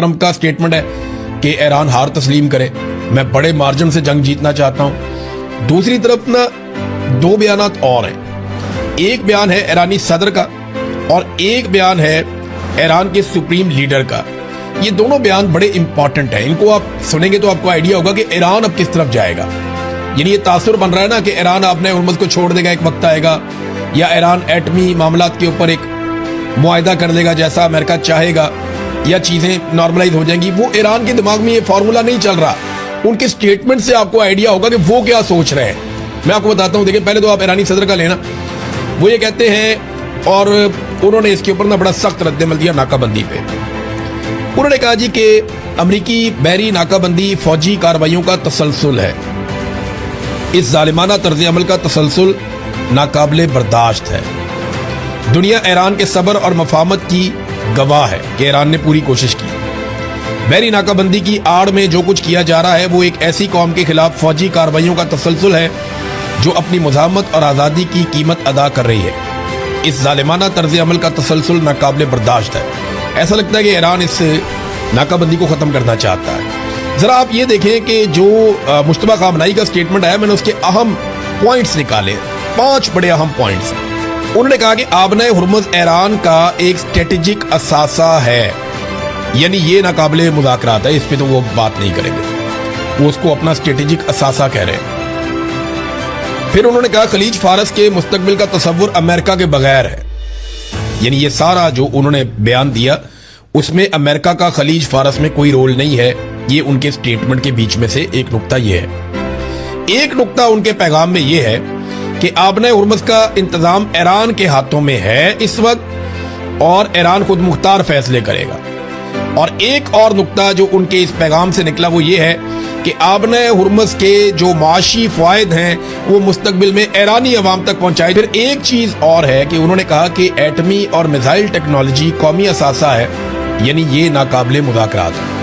Trump کا statement ہے کہ ایران ہار تسلیم کرے، میں بڑے مارجن سے جنگ جیتنا چاہتا ہوں۔ دوسری طرف نا دو بیانات اور ہیں، ایک بیان ہے ایرانی صدر کا اور ایک بیان ہے ایران کے سپریم لیڈر کا۔ یہ دونوں بیان بڑے امپورٹنٹ ہیں، ان کو آپ سنیں گے تو آپ کو آئیڈیا ہوگا کہ ایران اب کس طرف جائے گا۔ یعنی یہ تاثر بن رہا ہے نا کہ ایران اپنے ہرمز کو چھوڑ دے گا، ایک وقت آئے گا، یا ایران ایٹمی معاملات کے اوپر ایک معاہدہ کر دے گا جیسا امریکہ چاہے گا، یا چیزیں نارملائز ہو جائیں گی۔ وہ ایران کے دماغ میں یہ فارمولہ نہیں چل رہا، ان کے سٹیٹمنٹ سے آپ کو آئیڈیا ہوگا کہ وہ کیا سوچ رہے ہیں۔ میں آپ کو بتاتا ہوں، دیکھیں پہلے تو آپ ایرانی صدر کا لینا، وہ یہ کہتے ہیں، اور انہوں نے اس کے اوپر نا بڑا سخت رد عمل دیا ناکہ بندی پہ۔ انہوں نے کہا جی کہ امریکی بحری ناکہ بندی فوجی کارروائیوں کا تسلسل ہے، اس ظالمانہ طرز عمل کا تسلسل ناقابل برداشت ہے۔ دنیا ایران کے صبر اور مفاہمت کی گواہ ہے کہ ایران نے پوری کوشش کی۔ بحری ناکہ بندی کی آڑ میں جو کچھ کیا جا رہا ہے وہ ایک ایسی قوم کے خلاف فوجی کارروائیوں کا تسلسل ہے جو اپنی مزاحمت اور آزادی کی قیمت ادا کر رہی ہے۔ اس ظالمانہ طرز عمل کا تسلسل ناقابل برداشت ہے۔ ایسا لگتا ہے کہ ایران اس ناکہ بندی کو ختم کرنا چاہتا ہے۔ ذرا آپ یہ دیکھیں کہ جو مشتبہ خامنہئی کا سٹیٹمنٹ آیا، میں نے اس کے اہم پوائنٹس نکالے، 5 بڑے اہم پوائنٹس۔ انہوں نے کہا کہ آبنۂ ہرمز ایران کا ایک اسٹریٹجک اثاثہ ہے، یعنی یہ ناقابل مذاکرات ہے، اس پہ تو وہ بات نہیں کریں گے، وہ اس کو اپنا اسٹریٹجک اثاثہ کہہ رہے ہیں۔ پھر انہوں نے کہا خلیج فارس کے مستقبل کا تصور امریکہ کے بغیر ہے، یعنی یہ سارا جو انہوں نے بیان دیا اس میں امریکہ کا خلیج فارس میں کوئی رول نہیں ہے۔ یہ ان کے سٹیٹمنٹ کے بیچ میں سے ایک نقطہ یہ ہے۔ ایک نقطہ ان کے پیغام میں یہ ہے کہ آبنۂ ہرمز کا انتظام ایران کے ہاتھوں میں ہے اس وقت، اور ایران خود مختار فیصلے کرے گا۔ اور ایک اور نقطہ جو ان کے اس پیغام سے نکلا وہ یہ ہے کہ آبنۂ ہرمز کے جو معاشی فوائد ہیں وہ مستقبل میں ایرانی عوام تک پہنچائے۔ پھر ایک چیز اور ہے کہ انہوں نے کہا کہ ایٹمی اور میزائل ٹیکنالوجی قومی اثاثہ ہے، یعنی یہ ناقابل مذاکرات ہے۔